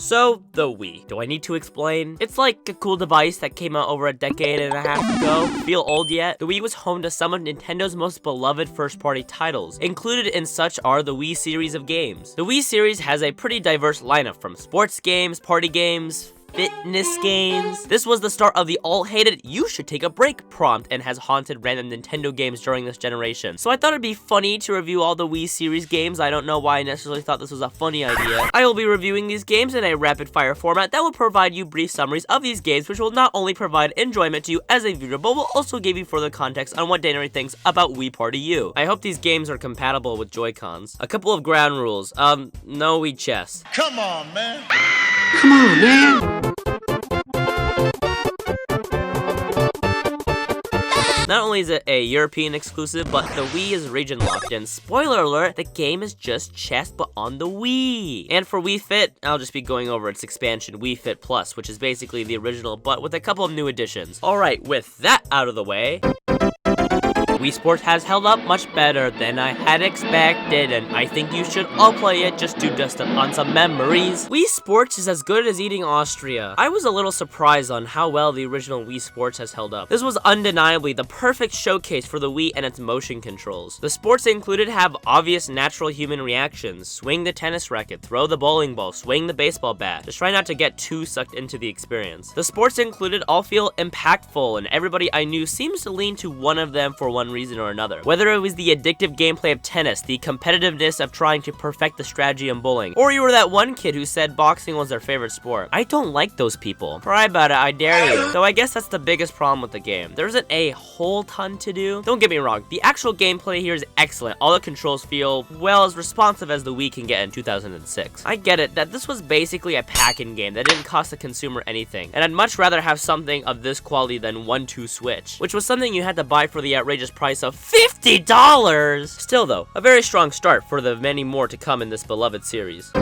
So, the Wii. Do I need to explain? It's like a cool device that came out over a decade and a half ago. Feel old yet? The Wii was home to some of Nintendo's most beloved first-party titles. Included in such are the Wii series of games. The Wii series has a pretty diverse lineup from sports games, party games, fitness games. This was the start of the all-hated "you should take a break" prompt and has haunted random Nintendo games during this generation. So I thought it'd be funny to review all the Wii series games. I don't know why I necessarily thought this was a funny idea. I will be reviewing these games in a rapid-fire format that will provide you brief summaries of these games, which will not only provide enjoyment to you as a viewer, but will also give you further context on what Danerade thinks about Wii Party U. I hope these games are compatible with Joy-Cons. A couple of ground rules. No Wii chess. Come on, man. Come on, man. Not only is it a European exclusive, but the Wii is region locked, and spoiler alert, the game is just chess but on the Wii. And for Wii Fit, I'll just be going over its expansion, Wii Fit Plus, which is basically the original but with a couple of new additions. Alright, with that out of the way, Wii Sports has held up much better than I had expected, and I think you should all play it just to dust up on some memories. Wii Sports is as good as eating Austria. I was a little surprised on how well the original Wii Sports has held up. This was undeniably the perfect showcase for the Wii and its motion controls. The sports included have obvious natural human reactions. Swing the tennis racket, throw the bowling ball, swing the baseball bat. Just try not to get too sucked into the experience. The sports included all feel impactful, and everybody I knew seems to lean to one of them for one reason or another. Whether it was the addictive gameplay of tennis, the competitiveness of trying to perfect the strategy in bowling, or you were that one kid who said boxing was their favorite sport. I don't like those people. Cry about it, I dare you. Though I guess that's the biggest problem with the game. There isn't a whole ton to do. Don't get me wrong, the actual gameplay here is excellent. All the controls feel, well, as responsive as the Wii can get in 2006. I get it that this was basically a pack-in game that didn't cost the consumer anything, and I'd much rather have something of this quality than 1-2 Switch, which was something you had to buy for the outrageous price of $50! Still though, a very strong start for the many more to come in this beloved series.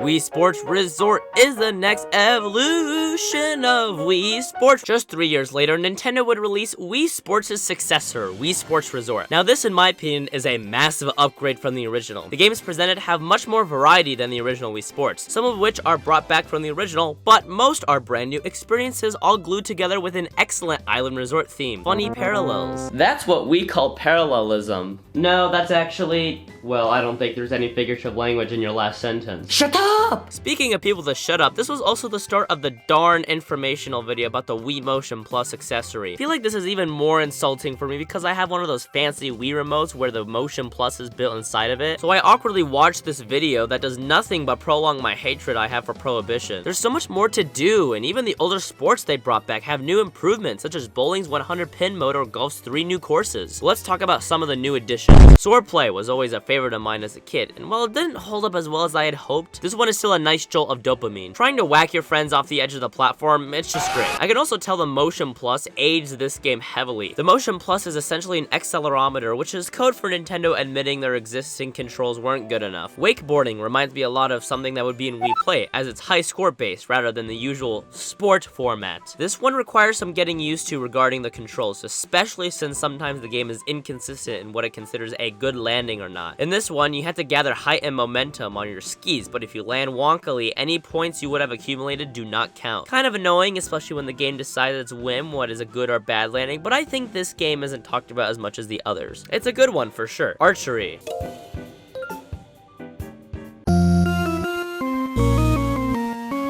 Wii Sports Resort is the next evolution of Wii Sports. Just 3 years later, Nintendo would release Wii Sports' successor, Wii Sports Resort. Now this, in my opinion, is a massive upgrade from the original. The games presented have much more variety than the original Wii Sports, some of which are brought back from the original, but most are brand new experiences all glued together with an excellent island resort theme. Funny parallels. That's what we call parallelism. No, that's actually, well, I don't think there's any figurative language in your last sentence. Shut up! Speaking of people to shut up, this was also the start of the darn informational video about the Wii Motion Plus accessory. I feel like this is even more insulting for me because I have one of those fancy Wii remotes where the Motion Plus is built inside of it. So I awkwardly watched this video that does nothing but prolong my hatred I have for Prohibition. There's so much more to do, and even the older sports they brought back have new improvements, such as bowling's 100-pin mode or golf's 3 new courses. So let's talk about some of the new additions. Swordplay was always a favorite of mine as a kid, and while it didn't hold up as well as I had hoped, this one is still a nice jolt of dopamine. Trying to whack your friends off the edge of the platform, it's just great. I can also tell the Motion Plus aids this game heavily. The Motion Plus is essentially an accelerometer, which is code for Nintendo admitting their existing controls weren't good enough. Wakeboarding reminds me a lot of something that would be in Wii Play, as it's high score based rather than the usual sport format. This one requires some getting used to regarding the controls, especially since sometimes the game is inconsistent in what it considers a good landing or not. In this one, you have to gather height and momentum on your skis, but if you land wonkily, any points you would have accumulated do not count. Kind of annoying, especially when the game decides its whim what is a good or bad landing, but I think this game isn't talked about as much as the others. It's a good one for sure. Archery.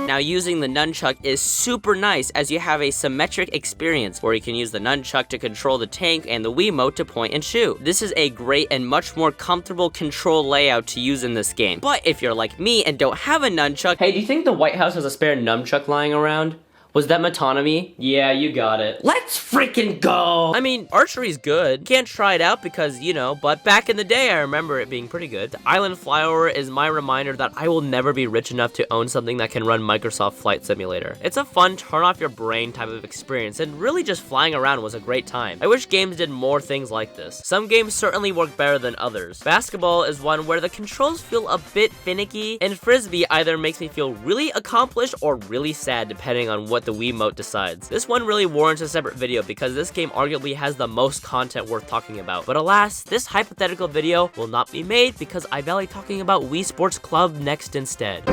Now using the nunchuck is super nice as you have a symmetric experience where you can use the nunchuck to control the tank and the Wiimote to point and shoot. This is a great and much more comfortable control layout to use in this game. But if you're like me and don't have a nunchuck, hey, do you think the White House has a spare nunchuck lying around? Was that metonymy? Yeah, you got it. Let's freaking go! I mean, archery's good. Can't try it out because, you know, but back in the day, I remember it being pretty good. The Island Flyover is my reminder that I will never be rich enough to own something that can run Microsoft Flight Simulator. It's a fun, turn off your brain type of experience, and really just flying around was a great time. I wish games did more things like this. Some games certainly work better than others. Basketball is one where the controls feel a bit finicky, and Frisbee either makes me feel really accomplished or really sad depending on what the Wiimote decides. This one really warrants a separate video because this game arguably has the most content worth talking about. But alas, this hypothetical video will not be made because I value talking about Wii Sports Club next instead.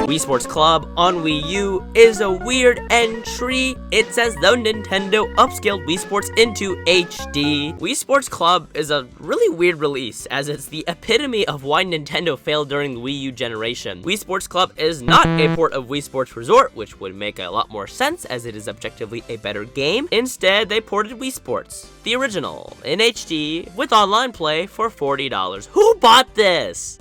Wii Sports Club on Wii U is a weird entry. It's as though Nintendo upscaled Wii Sports into HD. Wii Sports Club is a really weird release, as it's the epitome of why Nintendo failed during the Wii U generation. Wii Sports Club is not a port of Wii Sports Resort, which would make a lot more sense as it is objectively a better game. Instead, they ported Wii Sports, the original, in HD with online play for $40. Who bought this?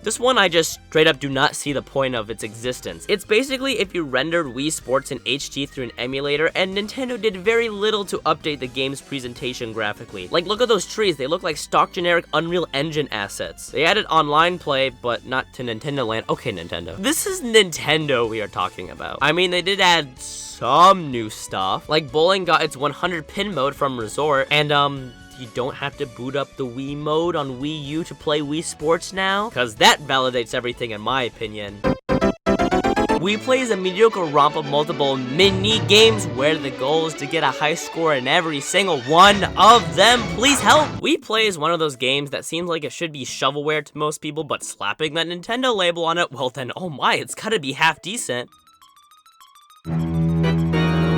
This one I just straight up do not see the point of its existence. It's basically if you rendered Wii Sports in HD through an emulator, and Nintendo did very little to update the game's presentation graphically. Like, look at those trees, they look like stock generic Unreal Engine assets. They added online play, but not to Nintendo Land. Okay, Nintendo. This is Nintendo we are talking about. I mean, they did add some new stuff. Like, bowling got its 100 pin mode from Resort, and you don't have to boot up the Wii mode on Wii U to play Wii Sports now, cause that validates everything in my opinion. Wii Play is a mediocre romp of multiple mini-games where the goal is to get a high score in every single one of them. Please help! Wii Play is one of those games that seems like it should be shovelware to most people, but slapping that Nintendo label on it, well then, oh my, it's gotta be half decent.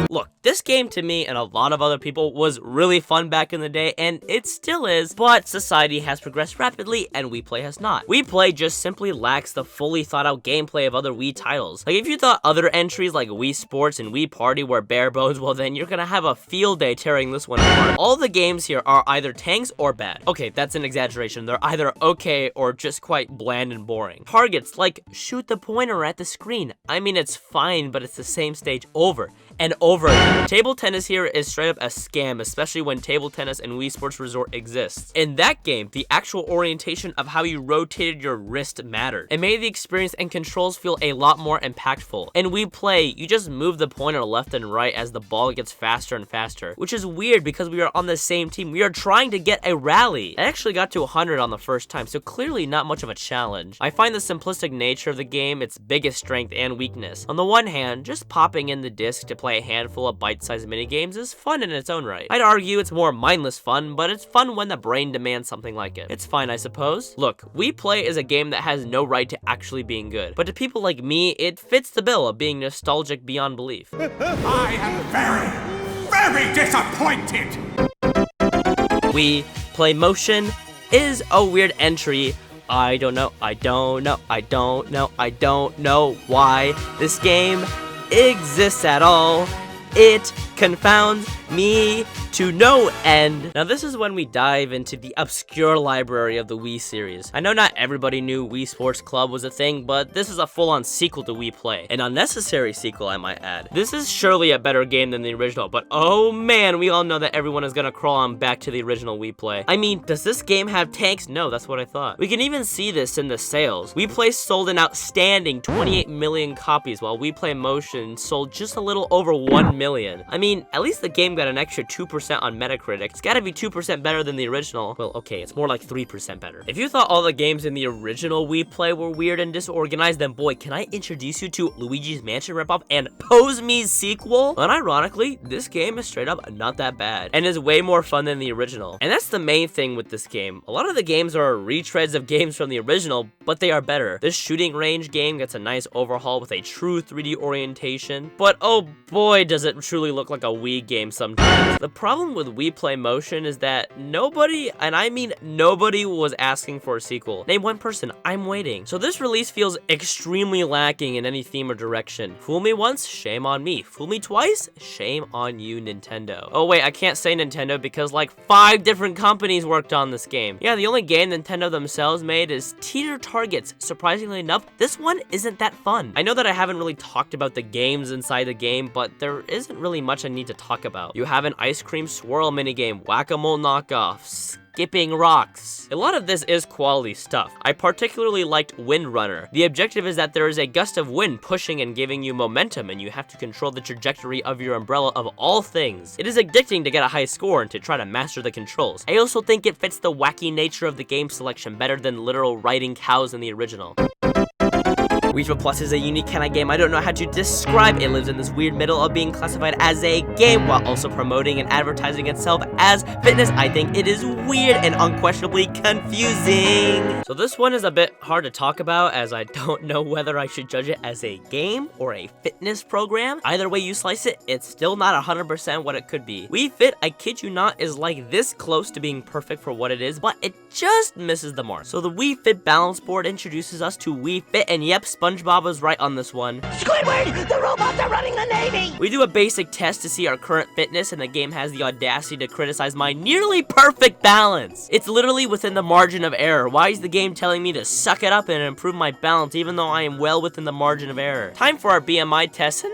Look, this game to me and a lot of other people was really fun back in the day, and it still is, but society has progressed rapidly and Wii Play has not. Wii Play just simply lacks the fully thought out gameplay of other Wii titles. Like, if you thought other entries like Wii Sports and Wii Party were bare bones, well then you're gonna have a field day tearing this one apart. All the games here are either tanks or bad. Okay, that's an exaggeration. They're either okay or just quite bland and boring. Targets, like, shoot the pointer at the screen. I mean, it's fine, but it's the same stage over and over again. Table tennis here is straight up a scam, especially when table tennis and Wii Sports Resort exists. In that game, the actual orientation of how you rotated your wrist mattered. It made the experience and controls feel a lot more impactful. In Wii Play, you just move the pointer left and right as the ball gets faster and faster, which is weird because we are on the same team. We are trying to get a rally. I actually got to 100 on the first time, so clearly not much of a challenge. I find the simplistic nature of the game its biggest strength and weakness. On the one hand, just popping in the disc to play a handful of bite-sized minigames is fun in its own right. I'd argue it's more mindless fun, but it's fun when the brain demands something like it. It's fine, I suppose. Look, Wii Play is a game that has no right to actually being good, but to people like me, it fits the bill of being nostalgic beyond belief. I am very disappointed! Wii Play Motion is a weird entry. I don't know why this game exists at all. It confounds me to no end. Now this is when we dive into the obscure library of the Wii series. I know not everybody knew Wii Sports Club was a thing, but this is a full-on sequel to Wii Play. An unnecessary sequel, I might add. This is surely a better game than the original, but oh man, we all know that everyone is gonna crawl on back to the original Wii Play. I mean, does this game have tanks? No, that's what I thought. We can even see this in the sales. Wii Play sold an outstanding 28 million copies, while Wii Play Motion sold just a little over 1 million. I mean, at least the game got an extra 2% on Metacritic. It's gotta be 2% better than the original. Well, okay, it's more like 3% better. If you thought all the games in the original Wii Play were weird and disorganized, then boy, can I introduce you to Luigi's Mansion ripoff and Pose Me's sequel? Unironically, this game is straight up not that bad, and is way more fun than the original. And that's the main thing with this game. A lot of the games are retreads of games from the original, but they are better. This shooting range game gets a nice overhaul with a true 3D orientation, but oh boy, does it truly look like a Wii game sometimes. The problem with Wii Play Motion is that nobody, and I mean nobody, was asking for a sequel. Name one person, I'm waiting. So this release feels extremely lacking in any theme or direction. Fool me once, shame on me. Fool me twice, shame on you, Nintendo. Oh wait, I can't say Nintendo because like 5 different companies worked on this game. Yeah, the only game Nintendo themselves made is Teeter Targets. Surprisingly enough, this one isn't that fun. I know that I haven't really talked about the games inside the game, but there isn't really much I need to talk about. You have an ice cream swirl minigame, whack-a-mole knockoff, skipping rocks. A lot of this is quality stuff. I particularly liked Wind Runner. The objective is that there is a gust of wind pushing and giving you momentum, and you have to control the trajectory of your umbrella of all things. It is addicting to get a high score and to try to master the controls. I also think it fits the wacky nature of the game selection better than literal riding cows in the original. Wii Fit Plus is a unique kind of game I don't know how to describe. It lives in this weird middle of being classified as a game while also promoting and advertising itself as fitness. I think it is weird and unquestionably confusing. So this one is a bit hard to talk about as I don't know whether I should judge it as a game or a fitness program. Either way you slice it, it's still not 100% what it could be. Wii Fit, I kid you not, is like this close to being perfect for what it is, but it just misses the mark. So the Wii Fit balance board introduces us to Wii Fit, and yep, SpongeBob was right on this one. Squidward, the robots are running the Navy! We do a basic test to see our current fitness, and the game has the audacity to criticize my nearly perfect balance. It's literally within the margin of error. Why is the game telling me to suck it up and improve my balance even though I am well within the margin of error? Time for our BMI test.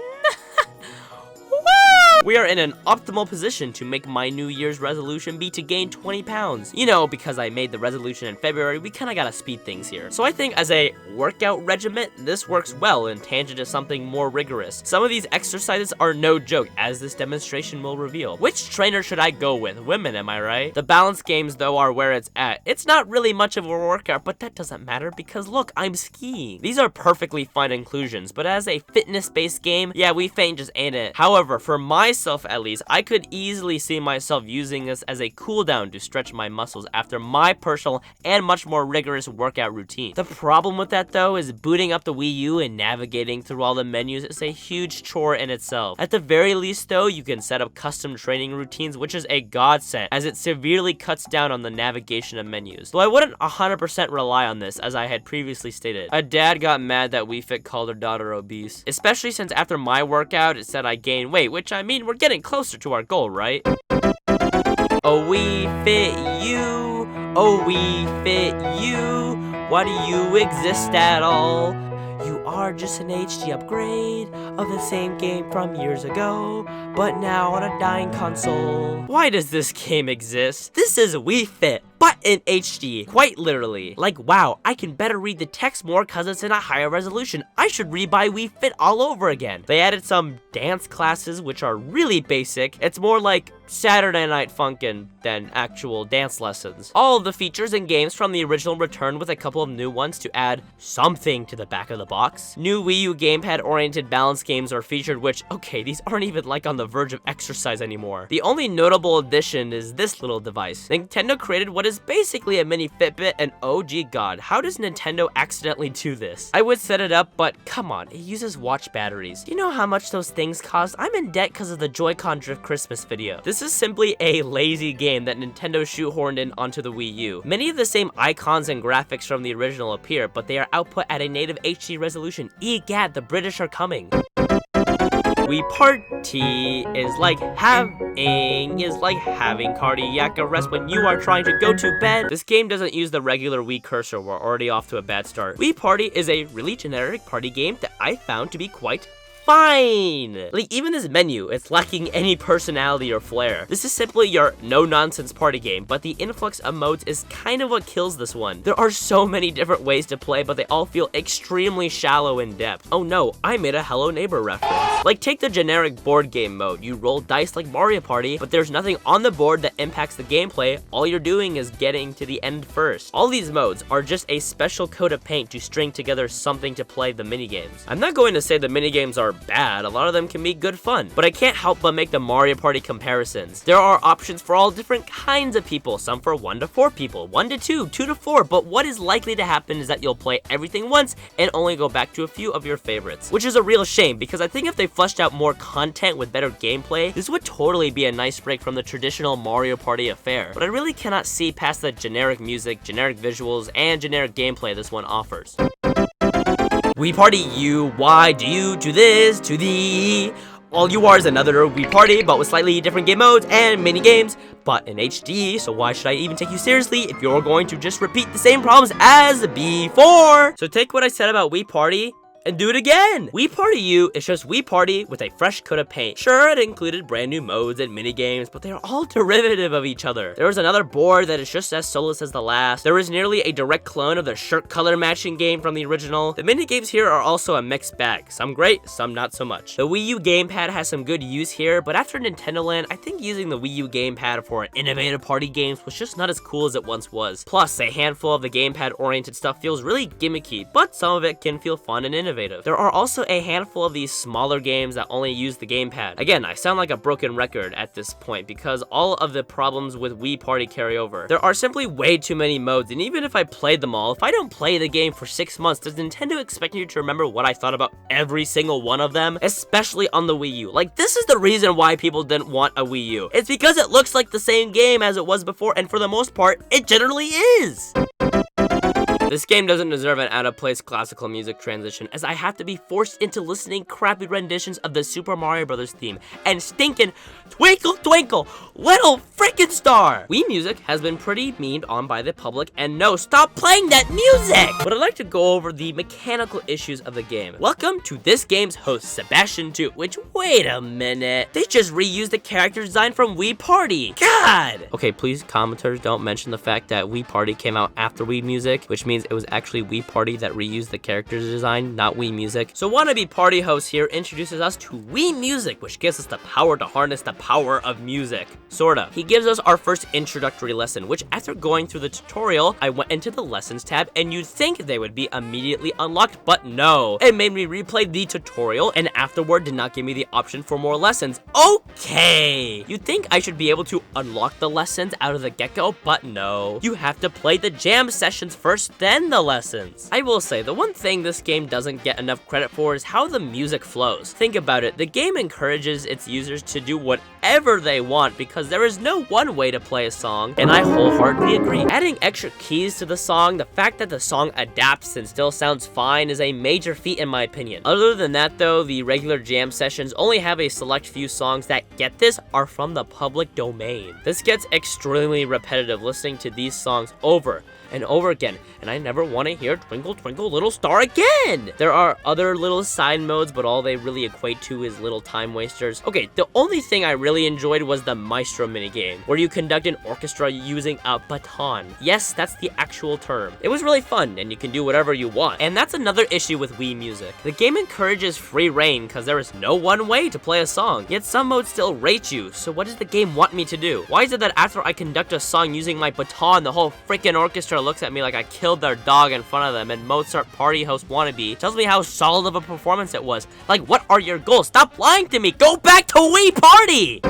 We are in an optimal position to make my New Year's resolution be to gain 20 pounds. You know, because I made the resolution in February, we kinda gotta speed things here. So I think as a workout regimen, this works well in tangent to something more rigorous. Some of these exercises are no joke, as this demonstration will reveal. Which trainer should I go with? Women, am I right? The balance games, though, are where it's at. It's not really much of a workout, but that doesn't matter because look, I'm skiing. These are perfectly fine inclusions, but as a fitness-based game, yeah, Wii Fit just ain't it. However, for myself at least, I could easily see myself using this as a cooldown to stretch my muscles after my personal and much more rigorous workout routine. The problem with that though is booting up the Wii U and navigating through all the menus is a huge chore in itself. At the very least though, you can set up custom training routines, which is a godsend as it severely cuts down on the navigation of menus. Though I wouldn't 100% rely on this, as I had previously stated. A dad got mad that Wii Fit called her daughter obese, especially since after my workout it said I gained weight, which I mean, we're getting closer to our goal, right? Oh, Wii Fit U, oh, Wii Fit U, why do you exist at all? You are just an HD upgrade of the same game from years ago, but now on a dying console. Why does this game exist? This is Wii Fit, but in HD, quite literally. Like, wow, I can better read the text more cause it's in a higher resolution. I should rebuy Wii Fit all over again. They added some dance classes, which are really basic. It's more like Saturday Night Funkin' than actual dance lessons. All of the features and games from the original returned with a couple of new ones to add something to the back of the box. New Wii U gamepad-oriented balance games are featured, which, okay, these aren't even like on the verge of exercise anymore. The only notable addition is this little device. Nintendo created what is basically a mini Fitbit, and oh gee god, how does Nintendo accidentally do this? I would set it up, but come on, it uses watch batteries. Do you know how much those things cost? I'm in debt because of the Joy-Con Drift Christmas video. This is simply a lazy game that Nintendo shoehorned in onto the Wii U. Many of the same icons and graphics from the original appear, but they are output at a native HD resolution. Egad, the British are coming. Wii Party is like having cardiac arrest when you are trying to go to bed. This game doesn't use the regular Wii cursor. We're already off to a bad start. Wii Party is a really generic party game that I found to be quite fine. Like, even this menu, it's lacking any personality or flair. This is simply your no-nonsense party game, but the influx of modes is kind of what kills this one. There are so many different ways to play, but they all feel extremely shallow in depth. Oh no, I made a Hello Neighbor reference. Like, take the generic board game mode. You roll dice like Mario Party, but there's nothing on the board that impacts the gameplay. All you're doing is getting to the end first. All these modes are just a special coat of paint to string together something to play the minigames. I'm not going to say the minigames are bad, a lot of them can be good fun, but I can't help but make the Mario Party comparisons. There are options for all different kinds of people, some for 1 to 4 people, 1 to 2, 2 to 4, but what is likely to happen is that you'll play everything once and only go back to a few of your favorites, which is a real shame because I think if they fleshed out more content with better gameplay, this would totally be a nice break from the traditional Mario Party affair, but I really cannot see past the generic music, generic visuals, and generic gameplay this one offers. Wii Party U, why do you do this to thee? All you are is another Wii Party, but with slightly different game modes and mini games, but in HD, so why should I even take you seriously if you're going to just repeat the same problems as before? So take what I said about Wii Party and do it again! Wii Party U is just Wii Party with a fresh coat of paint. Sure, it included brand new modes and minigames, but they are all derivative of each other. There is another board that is just as soulless as the last. There is nearly a direct clone of the shirt color matching game from the original. The minigames here are also a mixed bag. Some great, some not so much. The Wii U gamepad has some good use here, but after Nintendo Land, I think using the Wii U gamepad for innovative party games was just not as cool as it once was. Plus, a handful of the gamepad-oriented stuff feels really gimmicky, but some of it can feel fun and innovative. innovative. There are also a handful of these smaller games that only use the gamepad. Again, I sound like a broken record at this point because all of the problems with Wii Party carry over. There are simply way too many modes, and even if I played them all, if I don't play the game for 6 months, does Nintendo expect you to remember what I thought about every single one of them? Especially on the Wii U. Like, this is the reason why people didn't want a Wii U. It's because it looks like the same game as it was before, and for the most part, it generally is. This game doesn't deserve an out-of-place classical music transition, as I have to be forced into listening crappy renditions of the Super Mario Bros. Theme and stinking Twinkle Twinkle Little Frickin' Star! Wii music has been pretty meaned on by the public, and no, stop playing that music! But I'd like to go over the mechanical issues of the game. Welcome to this game's host, Sebastian 2, which, wait a minute, they just reused the character design from Wii Party! God! Okay, please, commenters, don't mention the fact that Wii Party came out after Wii Music, which means it was actually Wii Party that reused the character's design, not Wii Music. So wannabe party host here introduces us to Wii Music, which gives us the power to harness the power of music. Sorta. He gives us our first introductory lesson, which after going through the tutorial, I went into the lessons tab and you'd think they would be immediately unlocked, but no. It made me replay the tutorial and afterward did not give me the option for more lessons. Okay. You'd think I should be able to unlock the lessons out of the get-go, but no. You have to play the jam sessions first, then the lessons. I will say, the one thing this game doesn't get enough credit for is how the music flows. Think about it, the game encourages its users to do whatever they want because there is no one way to play a song, and I wholeheartedly agree. Adding extra keys to the song, the fact that the song adapts and still sounds fine is a major feat in my opinion. Other than that though, the regular jam sessions only have a select few songs that, get this, are from the public domain. This gets extremely repetitive listening to these songs over and over again, and I never want to hear Twinkle Twinkle Little Star again! There are other little side modes, but all they really equate to is little time wasters. Okay, the only thing I really enjoyed was the Maestro minigame, where you conduct an orchestra using a baton. Yes, that's the actual term. It was really fun, and you can do whatever you want. And that's another issue with Wii Music. The game encourages free reign, because there is no one way to play a song, yet some modes still rate you, so what does the game want me to do? Why is it that after I conduct a song using my baton, the whole freaking orchestra looks at me like I killed their dog in front of them, and Mozart party host wannabe tells me how solid of a performance it was? Like, what are your goals? Stop lying to me! Go back to Wii Party!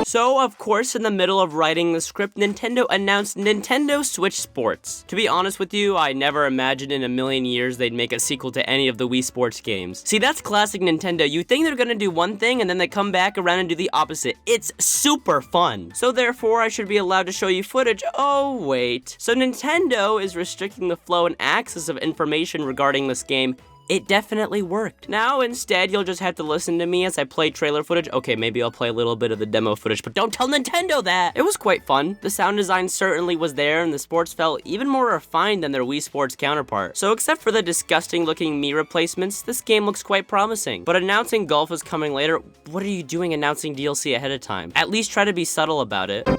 So, of course, in the middle of writing the script, Nintendo announced Nintendo Switch Sports. To be honest with you, I never imagined in a million years they'd make a sequel to any of the Wii Sports games. See, that's classic Nintendo. You think they're gonna do one thing, and then they come back around and do the opposite. It's super fun. So therefore, I should be allowed to show you footage. Oh, wait. So Nintendo is restricting the flow and access of information regarding this game. It definitely worked. Now, instead, you'll just have to listen to me as I play trailer footage. Okay, maybe I'll play a little bit of the demo footage, but don't tell Nintendo that! It was quite fun. The sound design certainly was there, and the sports felt even more refined than their Wii Sports counterpart. So except for the disgusting-looking Mii replacements, this game looks quite promising. But announcing golf is coming later, what are you doing announcing DLC ahead of time? At least try to be subtle about it.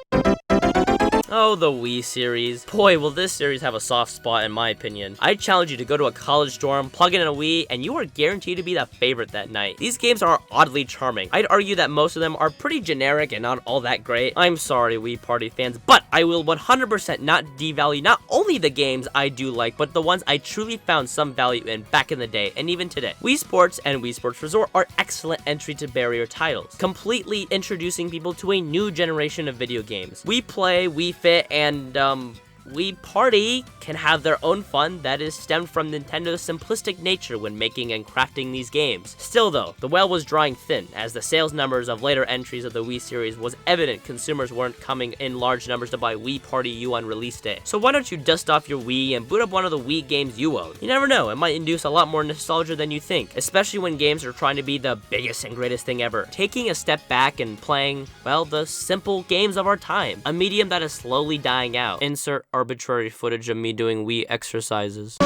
Oh, the Wii series. Boy, will this series have a soft spot in my opinion. I challenge you to go to a college dorm, plug in a Wii, and you are guaranteed to be the favorite that night. These games are oddly charming. I'd argue that most of them are pretty generic and not all that great. I'm sorry, Wii Party fans, but I will 100% not devalue not only the games I do like, but the ones I truly found some value in back in the day, and even today. Wii Sports and Wii Sports Resort are excellent entry to barrier titles, completely introducing people to a new generation of video games. Wii Play, Wii Fit, and Wii Party can have their own fun that is stemmed from Nintendo's simplistic nature when making and crafting these games. Still though, the well was drawing thin, as the sales numbers of later entries of the Wii series was evident consumers weren't coming in large numbers to buy Wii Party U on release day. So why don't you dust off your Wii and boot up one of the Wii games you own? You never know, it might induce a lot more nostalgia than you think, especially when games are trying to be the biggest and greatest thing ever. Taking a step back and playing, well, the simple games of our time, a medium that is slowly dying out. Insert arbitrary footage of me doing Wii exercises.